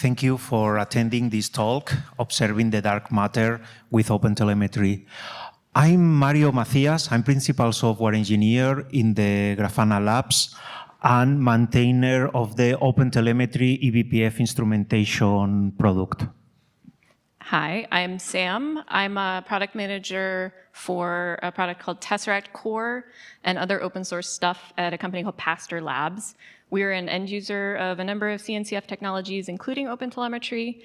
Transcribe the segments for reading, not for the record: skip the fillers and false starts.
Thank you for attending this talk, Observing the Dark Matter with OpenTelemetry. I'm Mario Macías. I'm Principal Software Engineer in the Grafana Labs and maintainer of the OpenTelemetry eBPF instrumentation product. Hi, I'm Sam. I'm a product manager for a product called Tesseract Core and other open source stuff at a company called Pastor Labs. We're an end user of a number of CNCF technologies, including OpenTelemetry,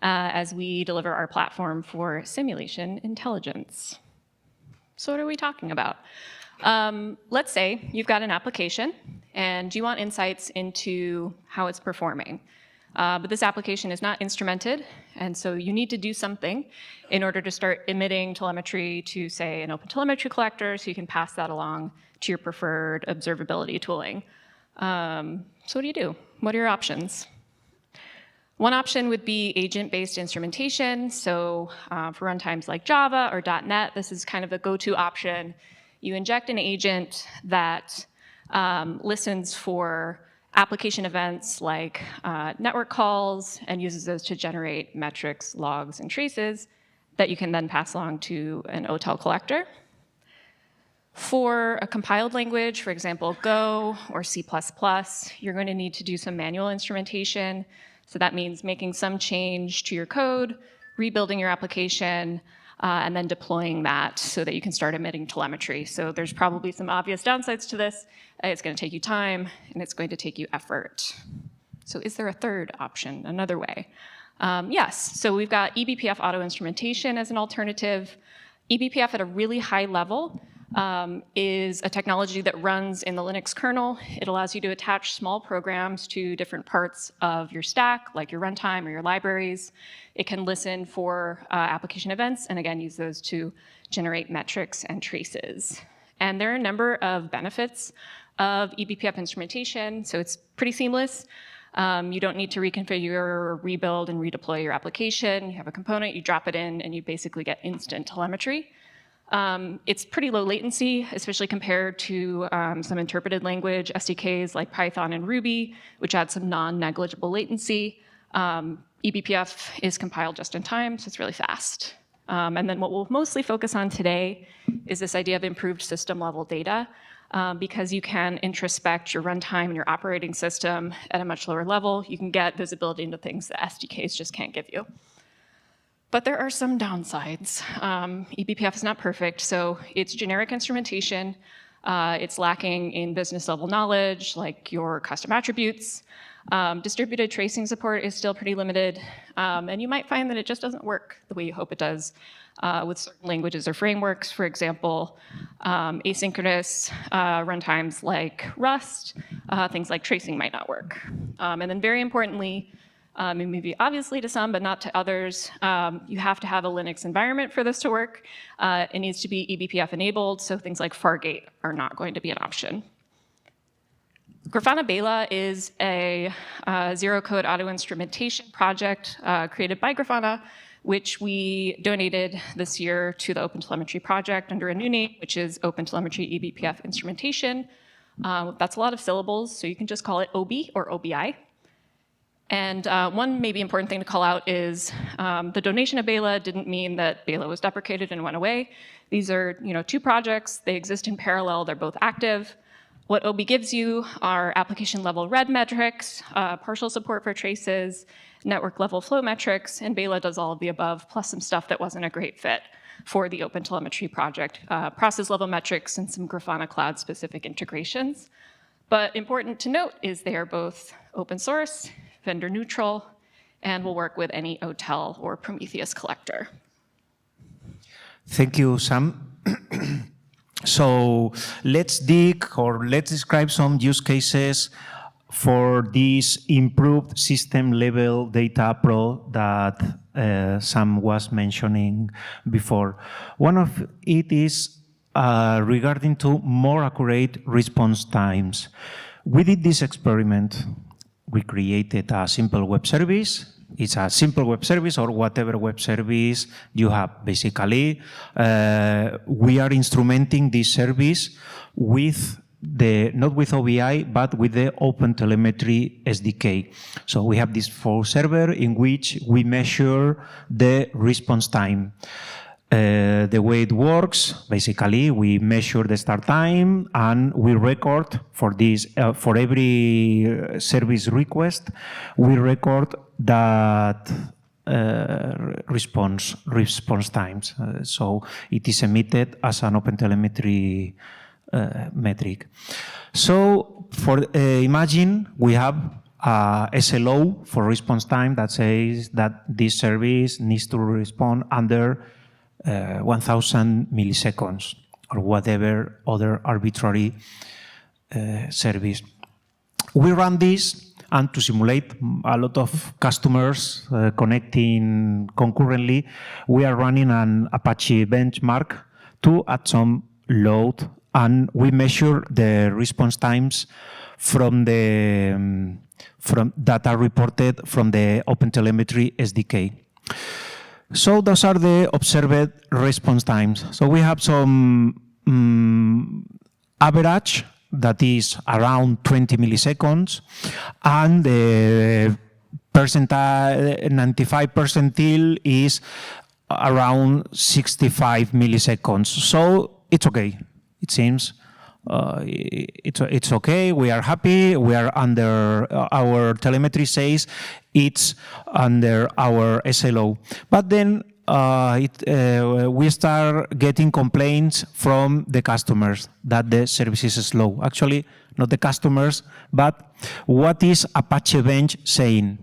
as we deliver our platform for simulation intelligence. So what are we talking about? Let's say you've got an application and you want insights into how it's performing. But this application is not instrumented, and so you need to do something in order to start emitting telemetry to, say, an OpenTelemetry collector, so you can pass that along to your preferred observability tooling. So what do you do? What are your options? One option would be agent-based instrumentation. So for runtimes like Java or .NET, this is kind of the go-to option. You inject an agent that listens for application events like network calls and uses those to generate metrics, logs, and traces that you can then pass along to an OTel collector. For a compiled language, for example, Go or C++, you're going to need to do some manual instrumentation. So that means making some change to your code, rebuilding your application, and then deploying that so that you can start emitting telemetry. So there's probably some obvious downsides to this. It's going to take you time, and it's going to take you effort. So is there a third option, another way? Yes, so we've got eBPF auto instrumentation as an alternative. eBPF at a really high level is a technology that runs in the Linux kernel. It allows you to attach small programs to different parts of your stack, like your runtime or your libraries. It can listen for application events, and again, use those to generate metrics and traces. And there are a number of benefits of eBPF instrumentation, so it's pretty seamless. You don't need to reconfigure or rebuild and redeploy your application. You have a component, you drop it in, and you basically get instant telemetry. It's pretty low latency, especially compared to some interpreted language SDKs like Python and Ruby, which add some non-negligible latency. eBPF is compiled just in time, so it's really fast. And then what we'll mostly focus on today is this idea of improved system-level data, because you can introspect your runtime and your operating system at a much lower level. You can get visibility into things that SDKs just can't give you. But there are some downsides. eBPF is not perfect, so it's generic instrumentation. It's lacking in business level knowledge, like your custom attributes. Distributed tracing support is still pretty limited, and you might find that it just doesn't work the way you hope it does with certain languages or frameworks. For example, asynchronous runtimes like Rust, things like tracing might not work. And then very importantly, maybe obviously to some, but not to others, you have to have a Linux environment for this to work. It needs to be eBPF enabled, so things like Fargate are not going to be an option. Grafana Bela is a zero-code auto-instrumentation project created by Grafana, which we donated this year to the OpenTelemetry project under a new name, which is OpenTelemetry eBPF Instrumentation. That's a lot of syllables, so you can just call it OB or OBI. And one maybe important thing to call out is the donation of Bela didn't mean that Bela was deprecated and went away. These are two projects. They exist in parallel. They're both active. What OB gives you are application level red metrics, partial support for traces, network level flow metrics, and Bela does all of the above, plus some stuff that wasn't a great fit for the OpenTelemetry project, process level metrics and some Grafana Cloud specific integrations. But important to note is they are both open source, vendor neutral, and will work with any OTel or Prometheus collector. Thank you, Sam. So let's describe some use cases for this improved system-level data pro that Sam was mentioning before. One of it is regarding to more accurate response times. We did this experiment. We created a simple web service. It's a simple web service or whatever web service you have. Basically, we are instrumenting this service with not with OBI, but with the OpenTelemetry SDK. So we have this for server in which we measure the response time. The way it works, basically, we measure the start time and we record for this, for every service request, we record that response times. So it is emitted as an OpenTelemetry metric. So for imagine we have a SLO for response time that says that this service needs to respond under 1,000 milliseconds or whatever other arbitrary service. We run this, and to simulate a lot of customers connecting concurrently, we are running an Apache benchmark to add some load, and we measure the response times from that are reported from the OpenTelemetry SDK. So those are the observed response times. So we have some average that is around 20 milliseconds, and the percentile, 95 percentile is around 65 milliseconds. So it's okay, it seems. It's okay, we are happy, we are under, our telemetry says it's under our SLO. But then we start getting complaints from the customers that the service is slow. Actually, not the customers, but what is Apache Bench saying?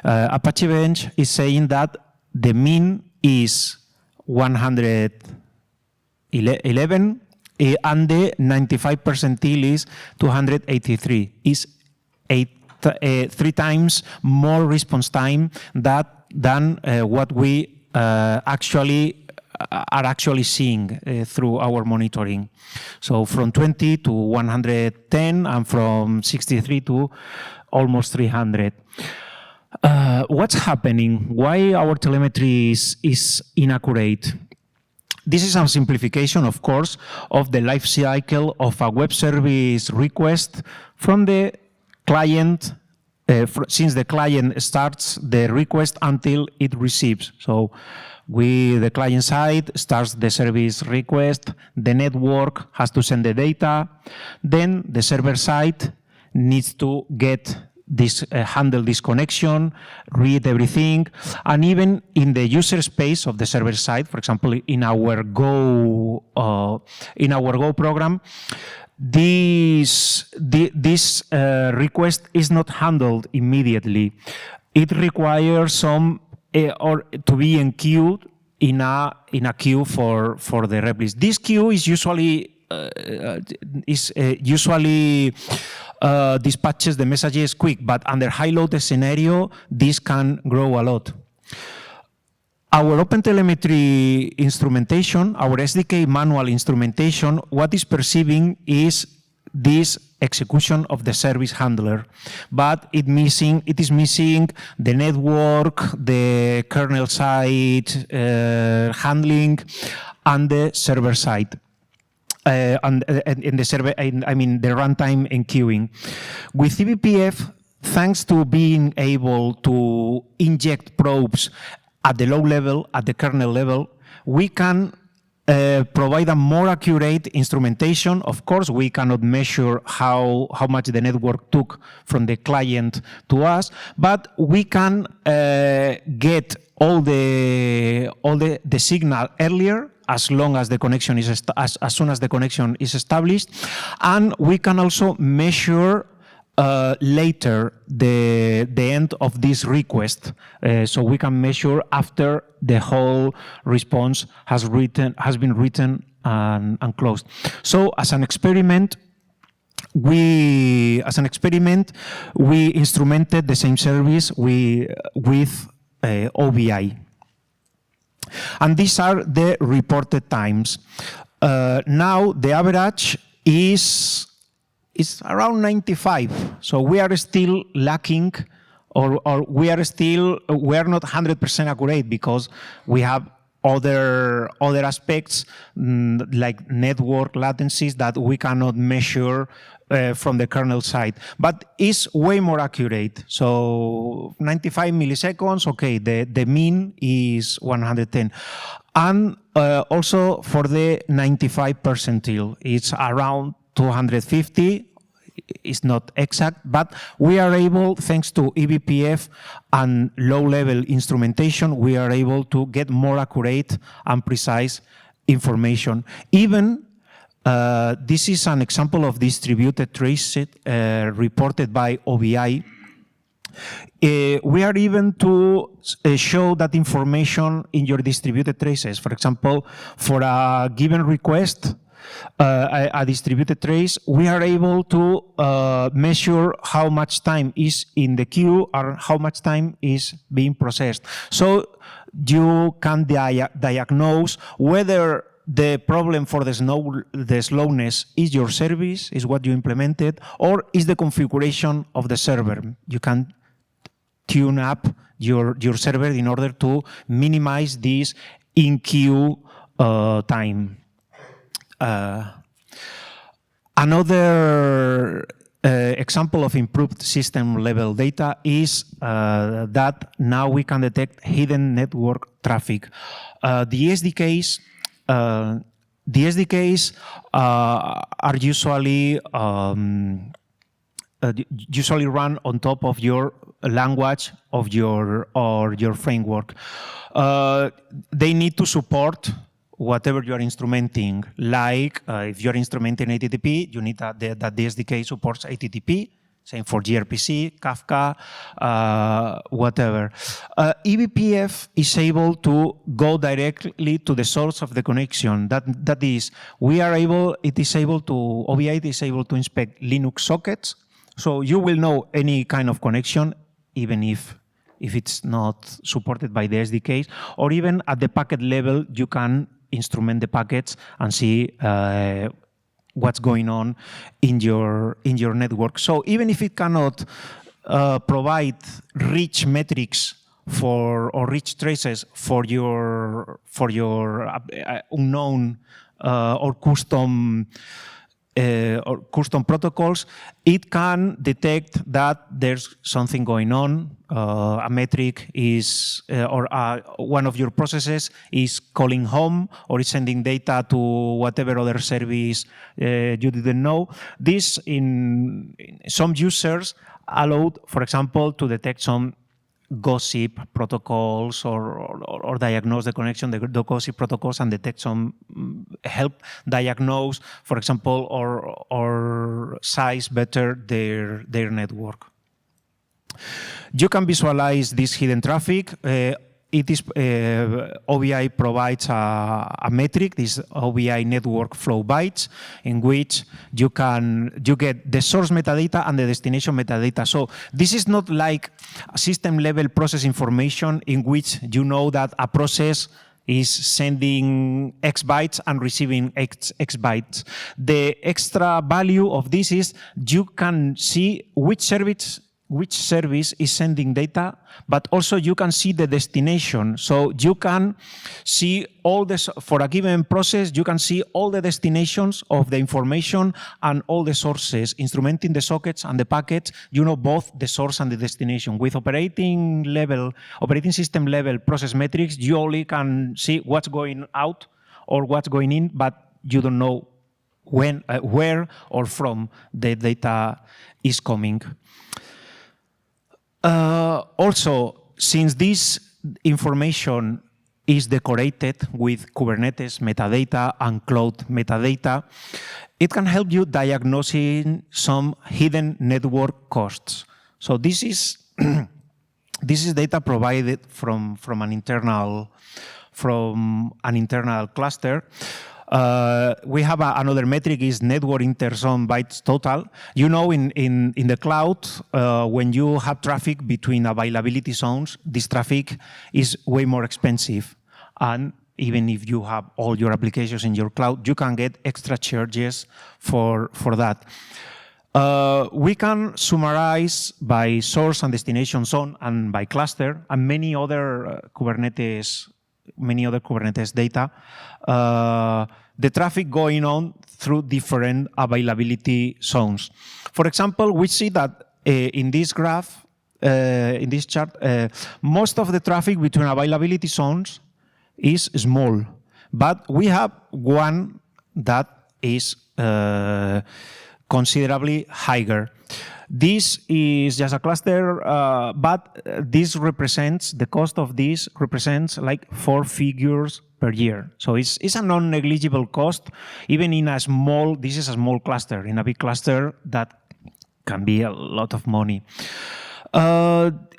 Apache Bench is saying that the mean is 111, and the 95 percentile is 283. Is 3 times more response time than what we are actually seeing through our monitoring. So from 20 to 110, and from 63 to almost 300. What's happening? Why our telemetry is inaccurate? This is a simplification, of course, of the life cycle of a web service request from the client, since the client starts the request until it receives. So the client side starts the service request, the network has to send the data, then the server side needs to handle this connection, read everything, and even in the user space of the server side, for example, in our Go program, this request is not handled immediately. It requires some or to be enqueued in a queue for the replis. This queue is usually dispatches the messages quick, but under high load scenario, this can grow a lot. Our OpenTelemetry instrumentation, our SDK manual instrumentation, what is perceiving is this execution of the service handler, but it is missing the network, the kernel side handling, and the server side. And in the server, the runtime and queuing. With eBPF, thanks to being able to inject probes at the low level, at the kernel level, we can provide a more accurate instrumentation. Of course, we cannot measure how much the network took from the client to us, but we can get all the signal earlier, as long as the connection is as soon as the connection is established, and we can also measure later the end of this request. So we can measure after the whole response has been written and closed. So as an experiment, we instrumented the same service with OBI. And these are the reported times. Now the average is around 95. So we are still lacking, or we are not 100% accurate, because we have other aspects like network latencies that we cannot measure from the kernel side, but it's way more accurate. So 95 milliseconds, okay, the mean is 110. And also for the 95 percentile, it's around 250. It's not exact, but we are able, thanks to eBPF and low-level instrumentation, we are able to get more accurate and precise information. Even this is an example of distributed trace reported by OBI. We are even to show that information in your distributed traces. For example, for a given request, a distributed trace, we are able to measure how much time is in the queue or how much time is being processed. So you can diagnose whether the problem for the slowness is your service, is what you implemented, or is the configuration of the server. You can tune up your server in order to minimize this in-queue time. Another example of improved system-level data is that now we can detect hidden network traffic. The SDKs are usually run on top of your language or your framework. They need to support whatever you are instrumenting. Like if you're instrumenting HTTP, you need that the SDK supports HTTP. Same for gRPC, Kafka, whatever. eBPF is able to go directly to the source of the connection. That is, OBI is able to inspect Linux sockets. So you will know any kind of connection, even if it's not supported by the SDKs, or even at the packet level, you can instrument the packets and see what's going on in your network. So even if it cannot provide rich metrics or rich traces for your unknown or custom protocols, it can detect that there's something going on. A metric is, or one of your processes is calling home or is sending data to whatever other service you didn't know. This, in some users, allowed, for example, to detect some gossip protocols or diagnose the connection, the gossip protocols, and detect some help diagnose, for example, or size better their network. You can visualize this hidden traffic. OBI provides a metric, this OBI network flow bytes, in which you get the source metadata and the destination metadata. So this is not like system-level process information in which you know that a process is sending X bytes and receiving X bytes. The extra value of this is you can see which service is sending data, but also you can see the destination. So you can see for a given process, you can see all the destinations of the information and all the sources, instrumenting the sockets and the packets, you know both the source and the destination. With operating system level process metrics, you only can see what's going out or what's going in, but you don't know when, where or from the data is coming. Also, since this information is decorated with Kubernetes metadata and cloud metadata, it can help you diagnosing some hidden network costs. So this is data provided from an internal cluster. We have another metric is network interzone bytes total. You know, in the cloud, when you have traffic between availability zones, this traffic is way more expensive. And even if you have all your applications in your cloud, you can get extra charges for that. We can summarize by source and destination zone and by cluster and many other Kubernetes many other Kubernetes data, the traffic going on through different availability zones. For example, we see that in this graph, in this chart, most of the traffic between availability zones is small, but we have one that is considerably higher. This is just a cluster, but this represents, the cost of this represents like 4 figures per year. So it's a non-negligible cost, even in a small, this is a small cluster. In a big cluster, that can be a lot of money.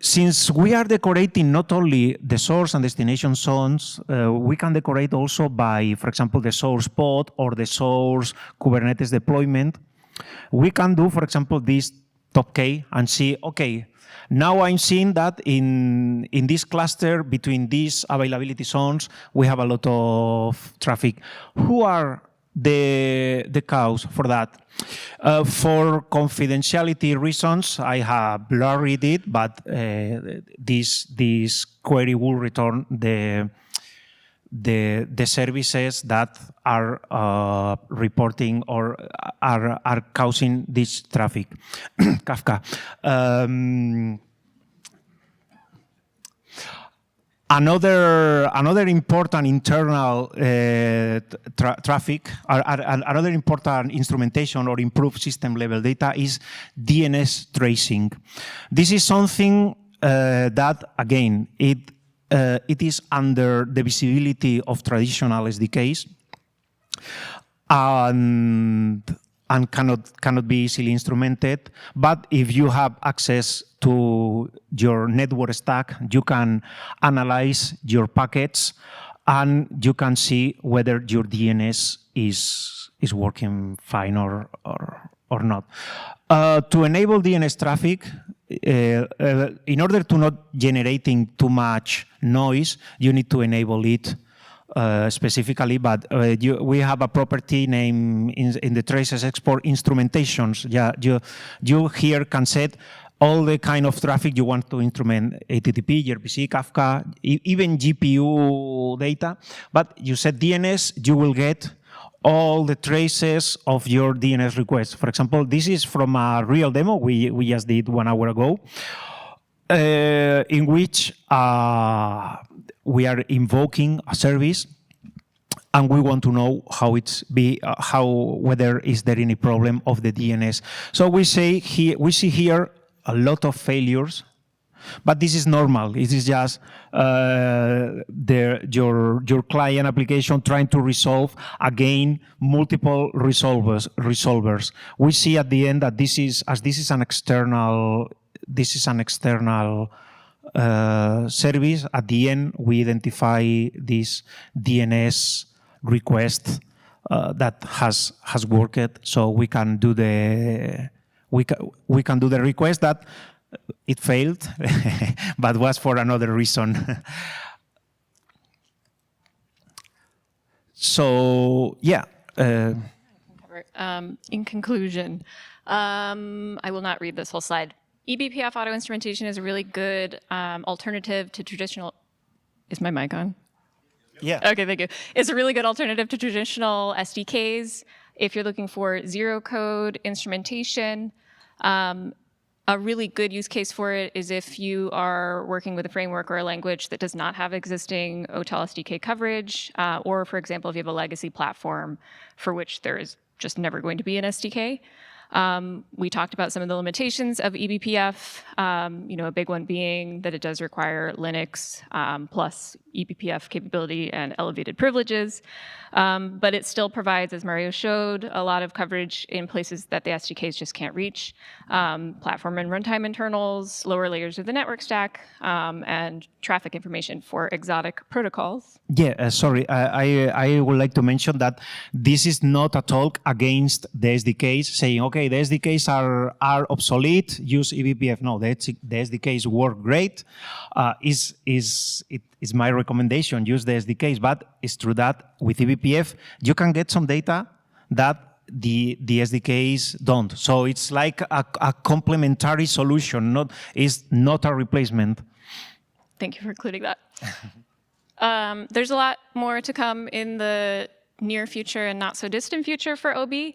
Since we are decorating not only the source and destination zones, we can decorate also by, for example, the source pod or the source Kubernetes deployment. We can do, for example, this top K and see, okay, now I'm seeing that in this cluster between these availability zones, we have a lot of traffic. Who are the cause for that? For confidentiality reasons, I have blurred it, but this query will return the services that are reporting or are causing this traffic. Kafka. Another important internal traffic, another important instrumentation or improved system level data is DNS tracing. This is something that, again, it is under the visibility of traditional SDKs and cannot be easily instrumented. But if you have access to your network stack, you can analyze your packets and you can see whether your DNS is working fine or not. To enable DNS traffic, in order to not generating too much noise, you need to enable it specifically, but we have a property name in the traces export instrumentations. Yeah, you here can set all the kind of traffic you want to instrument, HTTP, gRPC, Kafka, even GPU data, but you set DNS, you will get all the traces of your DNS request. For example, this is from a real demo we just did 1 hour ago, in which we are invoking a service and we want to know whether is there any problem of the DNS. So we see here a lot of failures, but this is normal. It is just your client application trying to resolve again multiple resolvers. We see at the end that this is an external service. At the end, we identify this DNS request that has worked, so we can do the request that it failed, but was for another reason. So yeah. In conclusion, I will not read this whole slide. eBPF auto instrumentation is a really good alternative to traditional. Is my mic on? Yeah. Okay, thank you. It's a really good alternative to traditional SDKs if you're looking for zero code instrumentation. A really good use case for it is if you are working with a framework or a language that does not have existing OTel SDK coverage, or for example, if you have a legacy platform for which there is just never going to be an SDK. We talked about some of the limitations of eBPF, a big one being that it does require Linux plus eBPF capability and elevated privileges. But it still provides, as Mario showed, a lot of coverage in places that the SDKs just can't reach. Platform and runtime internals, lower layers of the network stack, and traffic information for exotic protocols. Yeah, sorry, I would like to mention that this is not a talk against the SDKs, saying, okay, the SDKs are obsolete, use eBPF. No, the SDKs work great. Is my recommendation, use the SDKs, but it's true that with eBPF, you can get some data that the SDKs don't. So it's like a complementary solution, it's not a replacement. Thank you for including that. There's a lot more to come in the near future and not so distant future for OB,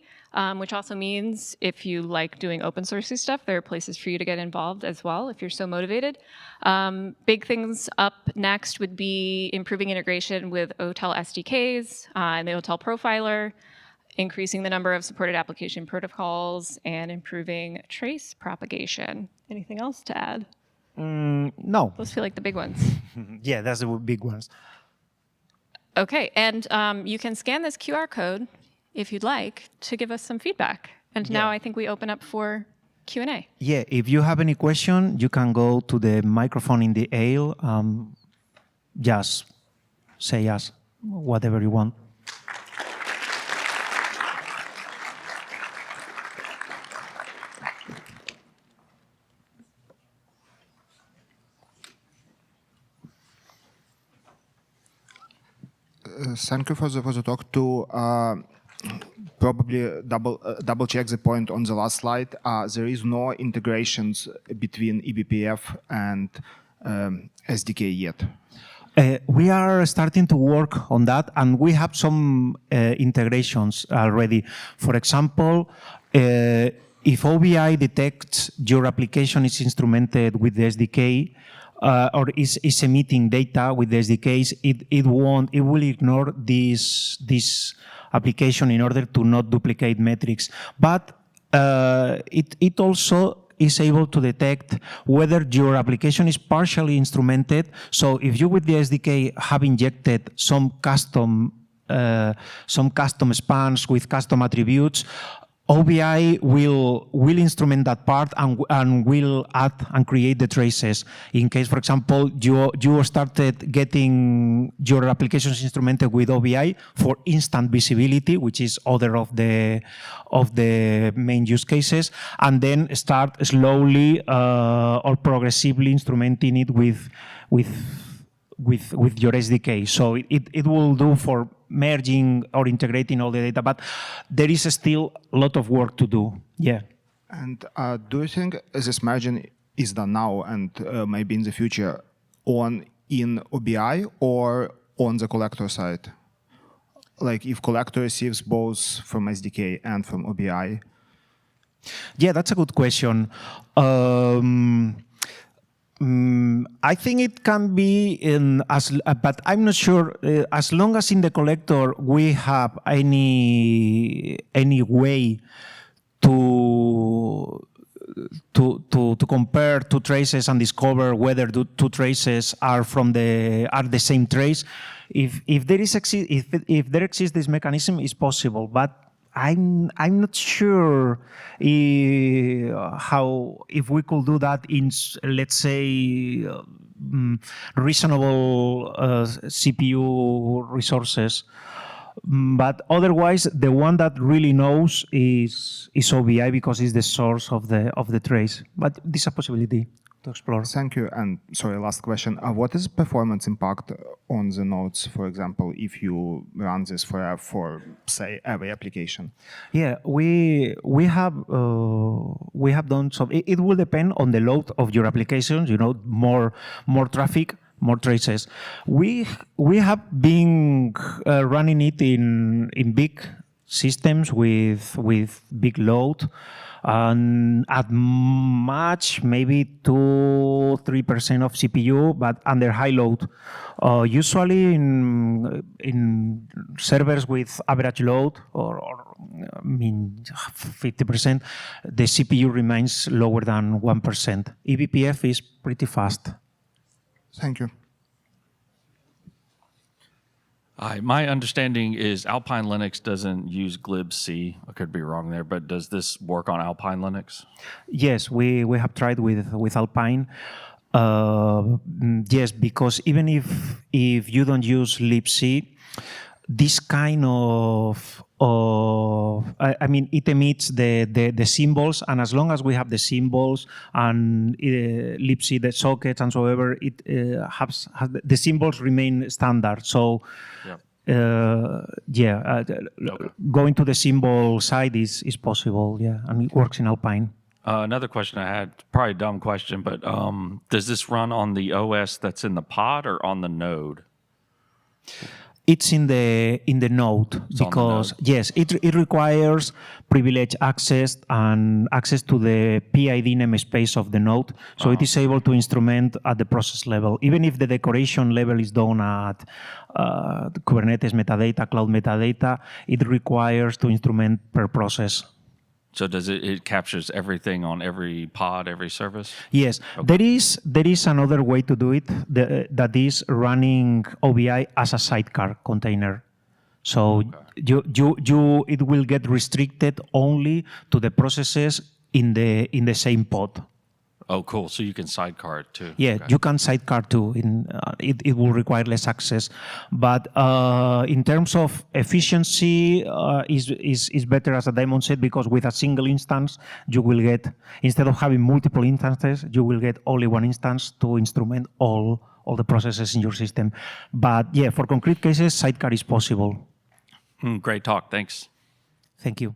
which also means if you like doing open sourcey stuff, there are places for you to get involved as well if you're so motivated. Big things up next would be improving integration with OTel SDKs and the OTel profiler, increasing the number of supported application protocols, and improving trace propagation. Anything else to add? No. Those feel like the big ones. Yeah, that's the big ones. Okay, and you can scan this QR code if you'd like to give us some feedback. And now I think we open up for Q&A. Yeah, if you have any question, you can go to the microphone in the aisle. Just say yes, whatever you want. Thank you for the talk. To probably double check the point on the last slide, there is no integrations between eBPF and SDK yet. We are starting to work on that, and we have some integrations already. For example, if OBI detects your application is instrumented with the SDK, or is emitting data with the SDKs, it will ignore this application in order to not duplicate metrics. But it also is able to detect whether your application is partially instrumented. So if you with the SDK have injected some custom spans with custom attributes, OBI will instrument that part and will add and create the traces. In case, for example, you started getting your applications instrumented with OBI for instant visibility, which is other of the main use cases, and then start slowly or progressively instrumenting it with your SDK. So it will do for merging or integrating all the data, but there is still a lot of work to do. Yeah. And do you think this merging is done now and maybe in the future in OBI or on the collector side? Like if collector receives both from SDK and from OBI? Yeah, that's a good question. I think it can be but I'm not sure. As long as in the collector we have any way to compare two traces and discover whether the two traces are the same trace. If there exists this mechanism, it's possible, but I'm not sure if we could do that in, let's say, reasonable CPU resources. But otherwise, the one that really knows is OBI because it's the source of the trace. But this is a possibility to explore. Thank you. And sorry, last question. What is performance impact on the nodes, for example, if you run this for say every application? Yeah, we have done some. It will depend on the load of your applications. You know, more traffic, more traces. We have been running it in big systems with big load. And at much, maybe 2-3% of CPU, but under high load. Usually in servers with average load, or 50%, the CPU remains lower than 1%. eBPF is pretty fast. Thank you. My understanding is Alpine Linux doesn't use glibc. I could be wrong there, but does this work on Alpine Linux? Yes, we have tried with Alpine. Yes, because even if you don't use libc, this kind of it emits the symbols, and as long as we have the symbols and libc, the sockets and so ever, it has the symbols remain standard. So going to the symbol side is possible. Yeah, and it works in Alpine. Another question I had, probably a dumb question, but does this run on the OS that's in the pod or on the node? It's in the node because yes, it requires privileged access and access to the PID namespace of the node, so it is able to instrument at the process level, even if the decoration level is done at Kubernetes metadata, cloud metadata. It requires to instrument per process. So does it captures everything on every pod, every service? Yes, there is another way to do it that is running OBI as a sidecar container. So it will get restricted only to the processes in the same pod. Oh, cool. So you can sidecar it too. Yeah, Okay. you can sidecar too. It will require less access, but in terms of efficiency, is better, as Daimon said, because with a single instance, you will get, instead of having multiple instances, you will get only one instance to instrument all the processes in your system. But yeah, for concrete cases, sidecar is possible. Great talk. Thanks. Thank you.